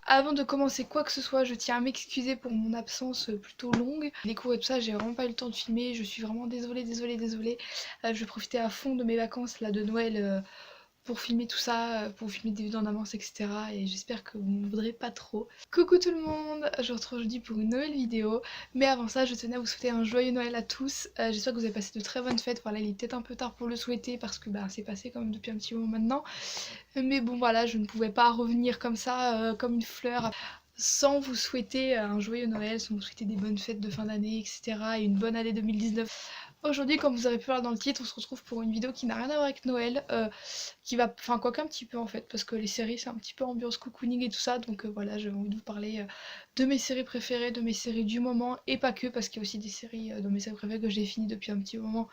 Avant de commencer quoi que ce soit, je tiens à m'excuser pour mon absence plutôt longue. Les cours et tout ça, j'ai vraiment pas eu le temps de filmer, je suis vraiment désolée. Je vais profiter à fond de mes vacances là de Noël pour filmer tout ça, pour filmer des vidéos en avance, etc. Et j'espère que vous ne voudrez pas trop. Coucou tout le monde, je vous retrouve aujourd'hui pour une nouvelle vidéo. Mais avant ça, je tenais à vous souhaiter un joyeux Noël à tous. J'espère que vous avez passé de très bonnes fêtes. Voilà, il est peut-être un peu tard pour le souhaiter parce que c'est passé quand même depuis un petit moment maintenant. Mais bon voilà, je ne pouvais pas revenir comme ça, comme une fleur, sans vous souhaiter un joyeux Noël, sans vous souhaiter des bonnes fêtes de fin d'année, etc. et une bonne année 2019. Aujourd'hui, comme vous avez pu voir dans le titre, on se retrouve pour une vidéo qui n'a rien à voir avec Noël, qui va, enfin quoi qu'un petit peu en fait, parce que les séries c'est un petit peu ambiance cocooning et tout ça, donc voilà, j'ai envie de vous parler de mes séries préférées, de mes séries du moment, et pas que, parce qu'il y a aussi des séries de mes séries préférées que j'ai finies depuis un petit moment,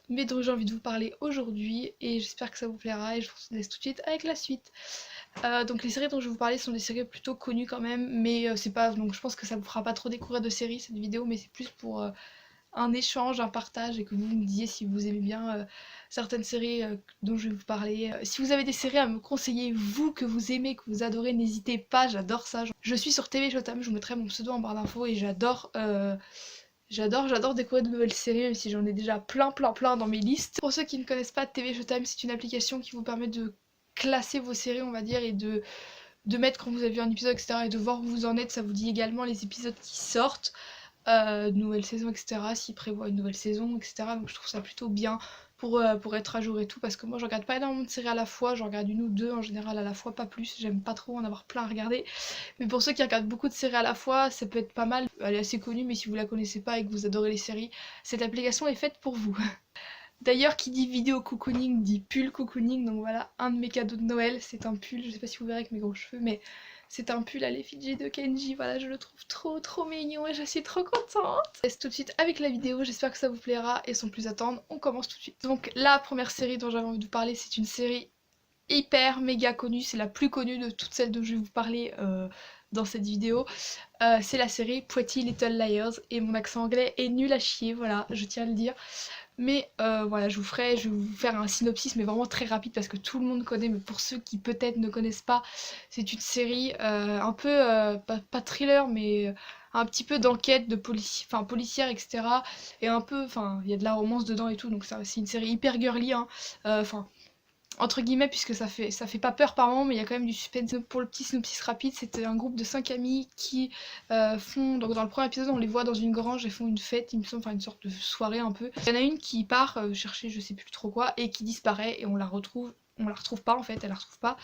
mais dont j'ai envie de vous parler aujourd'hui, et j'espère que ça vous plaira, et je vous laisse tout de suite avec la suite. Donc les séries dont je vais vous parler sont des séries plutôt connues quand même, mais c'est pas, donc je pense que ça vous fera pas trop découvrir de séries cette vidéo, mais c'est plus pour un échange, un partage, et que vous me disiez si vous aimez bien certaines séries dont je vais vous parler. Si vous avez des séries à me conseiller, vous que vous aimez, que vous adorez, n'hésitez pas, j'adore ça. Je suis sur TV Showtime, je vous mettrai mon pseudo en barre d'infos, et j'adore découvrir de nouvelles séries, même si j'en ai déjà plein dans mes listes. Pour ceux qui ne connaissent pas TV Showtime, c'est une application qui vous permet de classer vos séries, on va dire, et de mettre quand vous avez vu un épisode, etc. et de voir où vous en êtes. Ça vous dit également les épisodes qui sortent, nouvelle saison, etc. s'ils prévoient une nouvelle saison, etc. Donc je trouve ça plutôt bien pour être à jour et tout, parce que moi je regarde pas énormément de séries à la fois, j'en regarde une ou deux en général à la fois, pas plus, j'aime pas trop en avoir plein à regarder. Mais pour ceux qui regardent beaucoup de séries à la fois, ça peut être pas mal. Elle est assez connue, mais si vous la connaissez pas et que vous adorez les séries, cette application est faite pour vous. D'ailleurs, qui dit vidéo cocooning dit pull cocooning, donc voilà, un de mes cadeaux de Noël, c'est un pull, je sais pas si vous verrez avec mes gros cheveux, mais c'est un pull à l'effigie de Kenji, voilà, je le trouve trop mignon et je suis trop contente. Je laisse tout de suite avec la vidéo, j'espère que ça vous plaira, et sans plus attendre, on commence tout de suite. Donc la première série dont j'avais envie de vous parler, c'est une série hyper méga connue, c'est la plus connue de toutes celles dont je vais vous parler dans cette vidéo. C'est la série Pretty Little Liars, et mon accent anglais est nul à chier, voilà, je tiens à le dire. Mais voilà, je vais vous faire un synopsis, mais vraiment très rapide parce que tout le monde connaît, mais pour ceux qui peut-être ne connaissent pas, c'est une série un peu, pas thriller, mais un petit peu d'enquête, de policière, etc. Et un peu, enfin, il y a de la romance dedans et tout, donc c'est une série hyper girly, hein. Enfin, entre guillemets, puisque ça fait pas peur par moment, mais il y a quand même du suspense. Pour le petit synopsis rapide, c'était un groupe de 5 amis qui font, donc dans le premier épisode on les voit dans une grange et font une fête, il me semble, enfin une sorte de soirée un peu. Il y en a une qui part chercher je sais plus trop quoi et qui disparaît, et on la retrouve pas en fait, elle la retrouve pas.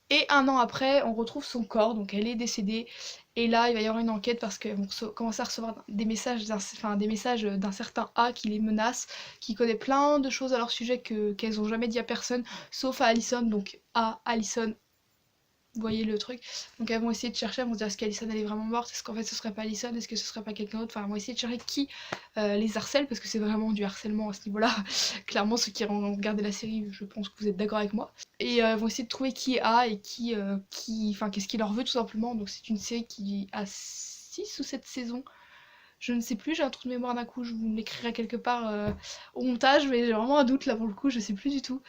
Et un an après, on retrouve son corps, donc elle est décédée. Et là, il va y avoir une enquête parce qu'elles vont commencer à recevoir des messages d'un certain A qui les menace, qui connaît plein de choses à leur sujet qu'elles ont jamais dit à personne, sauf à Allison, donc à Allison. Vous voyez le truc. Donc elles vont essayer de chercher, elles vont se dire est-ce qu'Allison elle est vraiment morte, est-ce qu'en fait ce serait pas Allison, est-ce que ce serait pas quelqu'un d'autre. Enfin elles vont essayer de chercher qui les harcèle, parce que c'est vraiment du harcèlement à ce niveau là. Clairement ceux qui ont regardé la série, je pense que vous êtes d'accord avec moi. Et elles vont essayer de trouver qui est A et enfin qu'est-ce qu'il leur veut tout simplement. Donc c'est une série qui a 6 ou 7 saisons. Je ne sais plus, j'ai un trou de mémoire d'un coup, je vous l'écrirai quelque part au montage, mais j'ai vraiment un doute là pour le coup, je sais plus du tout.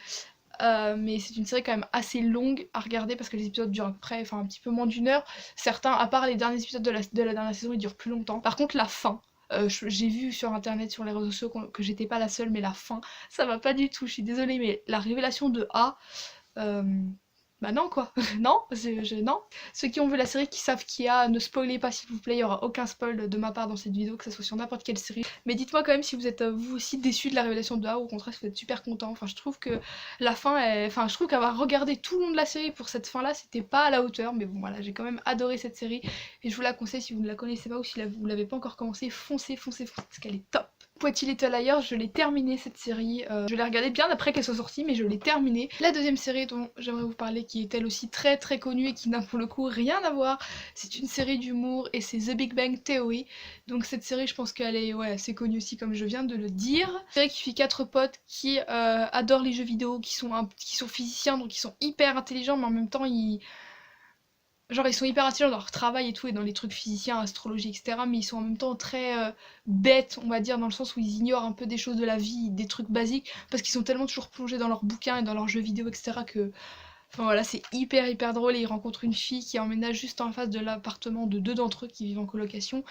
Mais c'est une série quand même assez longue à regarder parce que les épisodes durent à peu près, enfin un petit peu moins d'une heure. Certains, à part les derniers épisodes de la dernière saison, ils durent plus longtemps. Par contre, la fin, j'ai vu sur internet, sur les réseaux sociaux que j'étais pas la seule, mais la fin, ça va pas du tout. Je suis désolée, mais la révélation de A. euh, Bah non quoi, non, non. Ceux qui ont vu la série, qui savent qui a, ne spoilez pas s'il vous plaît, il y aura aucun spoil de ma part dans cette vidéo, que ce soit sur n'importe quelle série. Mais dites-moi quand même si vous êtes vous aussi déçus de la révélation de A, ou au contraire si vous êtes super content. Enfin je trouve que la fin est... Enfin je trouve qu'avoir regardé tout le long de la série pour cette fin là, c'était pas à la hauteur, mais bon voilà, j'ai quand même adoré cette série, et je vous la conseille si vous ne la connaissez pas, ou si vous l'avez pas encore commencé, foncez, parce qu'elle est top. Pretty Little Liars, je l'ai terminée cette série, je l'ai regardée bien après qu'elle soit sortie, mais je l'ai terminée. La deuxième série dont j'aimerais vous parler, qui est elle aussi très connue et qui n'a pour le coup rien à voir, c'est une série d'humour et c'est The Big Bang Theory. Donc cette série, je pense qu'elle est assez connue aussi, comme je viens de le dire. Une série qui suit 4 potes qui adorent les jeux vidéo, qui sont physiciens, donc ils sont hyper intelligents, mais en même temps genre ils sont hyper intelligents dans leur travail et tout, et dans les trucs physiciens, astrologie, etc. Mais ils sont en même temps très bêtes, on va dire, dans le sens où ils ignorent un peu des choses de la vie, des trucs basiques, parce qu'ils sont tellement toujours plongés dans leurs bouquins et dans leurs jeux vidéo, etc. que Enfin voilà, c'est hyper drôle et il rencontre une fille qui emménage juste en face de l'appartement de deux d'entre eux qui vivent en colocation.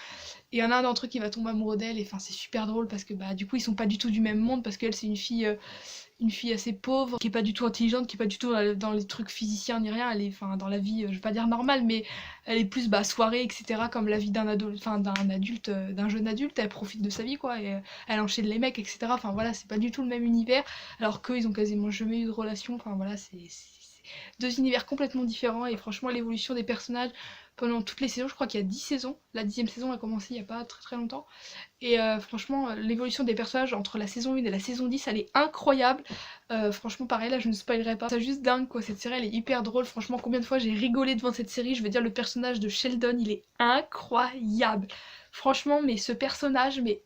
Et il y en a un d'entre eux qui va tomber amoureux d'elle et enfin c'est super drôle parce que bah du coup ils sont pas du tout du même monde parce qu'elle c'est une fille assez pauvre, qui est pas du tout intelligente, qui est pas du tout dans les trucs physiciens ni rien, elle est enfin dans la vie, je vais pas dire normale, mais elle est plus bah soirée, etc. comme la vie d'un enfin d'un adulte, d'un jeune adulte, elle profite de sa vie quoi, et elle enchaîne les mecs, etc. Enfin voilà, c'est pas du tout le même univers, alors qu'eux ils ont quasiment jamais eu de relation, enfin voilà, c'est deux univers complètement différents et franchement l'évolution des personnages pendant toutes les saisons, je crois qu'il y a 10 saisons, la 10e saison a commencé il y a pas très longtemps, et franchement, l'évolution des personnages entre la saison 1 et la saison 10, elle est incroyable. Franchement, pareil, là je ne spoilerai pas. C'est juste dingue quoi, cette série elle est hyper drôle. Franchement, combien de fois j'ai rigolé devant cette série. Je veux dire, le personnage de Sheldon, il est incroyable. Franchement, mais ce personnage, mais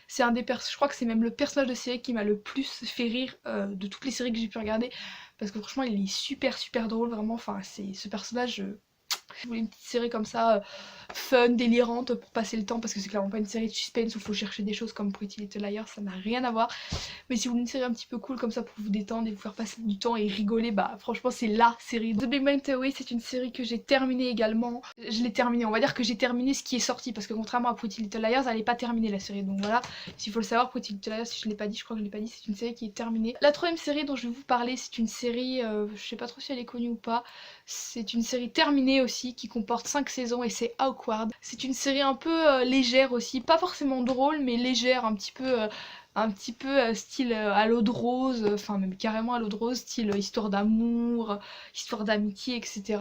c'est un des je crois que c'est même le personnage de série qui m'a le plus fait rire de toutes les séries que j'ai pu regarder. Parce que franchement, il est super drôle, vraiment. Enfin, c'est ce personnage. Je voulais une petite série comme ça, fun, délirante pour passer le temps parce que c'est clairement pas une série de suspense où il faut chercher des choses comme Pretty Little Liars, ça n'a rien à voir. Mais si vous voulez une série un petit peu cool comme ça pour vous détendre et vous faire passer du temps et rigoler, bah franchement c'est la série. The Big Bang Theory c'est une série que j'ai terminée également. Je l'ai terminée, on va dire que j'ai terminé ce qui est sorti parce que contrairement à Pretty Little Liars, elle n'est pas terminée la série. Donc voilà, s'il faut le savoir, Pretty Little Liars, si je l'ai pas dit, je crois que je l'ai pas dit, c'est une série qui est terminée. La troisième série dont je vais vous parler, c'est une série, je sais pas trop si elle est connue ou pas. C'est une série terminée aussi qui comporte 5 saisons et c'est Awkward. C'est une série un peu légère aussi, pas forcément drôle mais légère, un petit peu style à l'eau de rose, enfin même carrément à l'eau de rose, style histoire d'amour, histoire d'amitié, etc.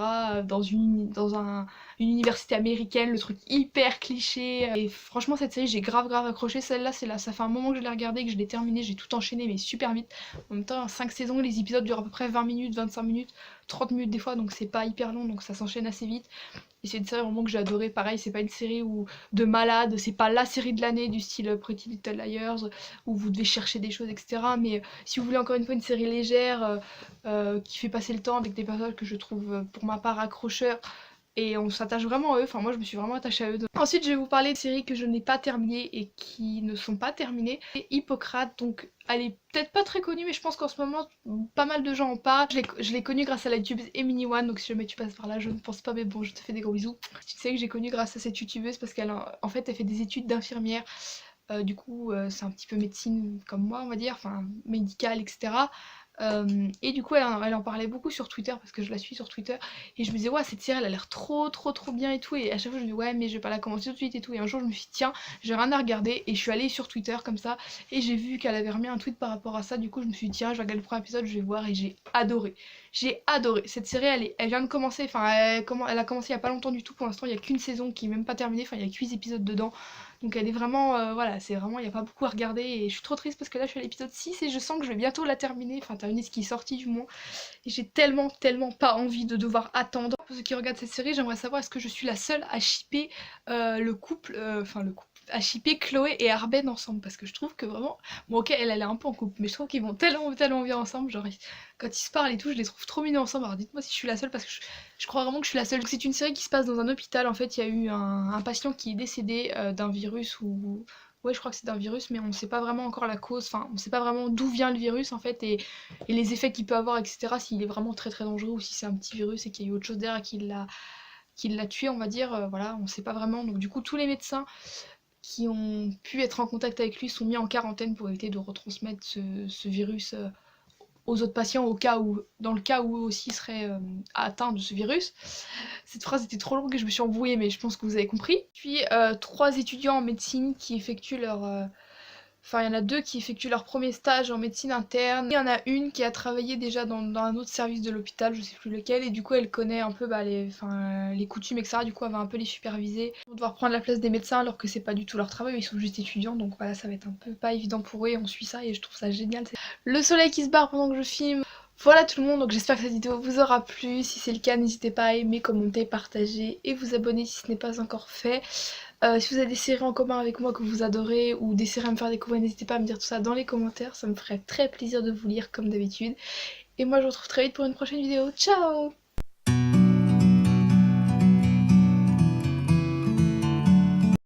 Une université américaine, le truc hyper cliché. Et franchement cette série j'ai grave accroché, celle-là c'est là, ça fait un moment que je l'ai regardée, que je l'ai terminée, j'ai tout enchaîné mais super vite. En même temps 5 saisons, les épisodes durent à peu près 20 minutes, 25 minutes, 30 minutes des fois, donc c'est pas hyper long, donc ça s'enchaîne assez vite. Et c'est une série vraiment que j'ai adoré, pareil, c'est pas une série de malade, c'est pas la série de l'année du style Pretty Little Liars, où vous devez chercher des choses, etc. Mais si vous voulez encore une fois une série légère, qui fait passer le temps avec des personnages que je trouve pour ma part accrocheurs, et on s'attache vraiment à eux, enfin moi je me suis vraiment attachée à eux. Ensuite je vais vous parler de séries que je n'ai pas terminées et qui ne sont pas terminées. C'est Hippocrate, donc elle est peut-être pas très connue mais je pense qu'en ce moment pas mal de gens en parlent. Je l'ai connue grâce à la youtubeuse Emily One, donc si jamais tu passes par là je ne pense pas mais bon je te fais des gros bisous. C'est une série que j'ai connue grâce à cette youtubeuse parce qu'elle en fait elle fait des études d'infirmière. Du coup c'est un petit peu médecine comme moi on va dire, enfin médicale etc. Et du coup elle en parlait beaucoup sur Twitter parce que je la suis sur Twitter et je me disais ouais cette série elle a l'air trop bien et tout, et à chaque fois je me dis ouais mais je vais pas la commencer tout de suite et tout, et un jour je me suis dit tiens j'ai rien à regarder et je suis allée sur Twitter comme ça et j'ai vu qu'elle avait remis un tweet par rapport à ça, du coup je me suis dit tiens je vais regarder le premier épisode, je vais voir, et j'ai adoré cette série. Elle vient de commencer, enfin elle a commencé il y a pas longtemps du tout, pour l'instant il y a qu'une saison qui est même pas terminée, enfin il y a que 8 épisodes dedans, donc elle est vraiment, voilà, c'est vraiment, il n'y a pas beaucoup à regarder et je suis trop triste parce que là je suis à l'épisode 6 et je sens que je vais bientôt la terminer, enfin terminer ce qui est sorti du moins. Et j'ai tellement pas envie de devoir attendre. Pour ceux qui regardent cette série, j'aimerais savoir est-ce que je suis la seule à shipper le couple, à shipper Chloé et Arben ensemble, parce que je trouve que vraiment, bon ok elle est un peu en couple, mais je trouve qu'ils vont tellement bien ensemble, genre quand ils se parlent et tout, je les trouve trop mignons ensemble. Alors dites-moi si je suis la seule parce que je crois vraiment que je suis la seule. C'est une série qui se passe dans un hôpital, en fait il y a eu un patient qui est décédé d'un virus ou... Ouais, je crois que c'est d'un virus, mais on sait pas vraiment encore la cause, enfin, on sait pas vraiment d'où vient le virus en fait, et les effets qu'il peut avoir, etc. S'il est vraiment très dangereux ou si c'est un petit virus et qu'il y a eu autre chose derrière qui l'a tué, on va dire, voilà, on sait pas vraiment. Donc, du coup, tous les médecins qui ont pu être en contact avec lui sont mis en quarantaine pour éviter de retransmettre ce virus aux autres patients dans le cas où eux aussi seraient atteints de ce virus. Cette phrase était trop longue et je me suis embrouillée, mais je pense que vous avez compris. Puis 3 étudiants en médecine qui effectuent leur... Enfin, il y en a 2 qui effectuent leur premier stage en médecine interne. Il y en a une qui a travaillé déjà dans un autre service de l'hôpital, je sais plus lequel, et du coup elle connaît un peu les coutumes, etc. Du coup elle va un peu les superviser. Ils vont devoir prendre la place des médecins alors que c'est pas du tout leur travail, ils sont juste étudiants, donc voilà, ça va être un peu pas évident pour eux et on suit ça et je trouve ça génial. Le soleil qui se barre pendant que je filme. Voilà tout le monde, donc j'espère que cette vidéo vous aura plu. Si c'est le cas, n'hésitez pas à aimer, commenter, partager et vous abonner si ce n'est pas encore fait. Si vous avez des séries en commun avec moi que vous adorez ou des séries à me faire découvrir, n'hésitez pas à me dire tout ça dans les commentaires, ça me ferait très plaisir de vous lire comme d'habitude. Et moi je vous retrouve très vite pour une prochaine vidéo. Ciao!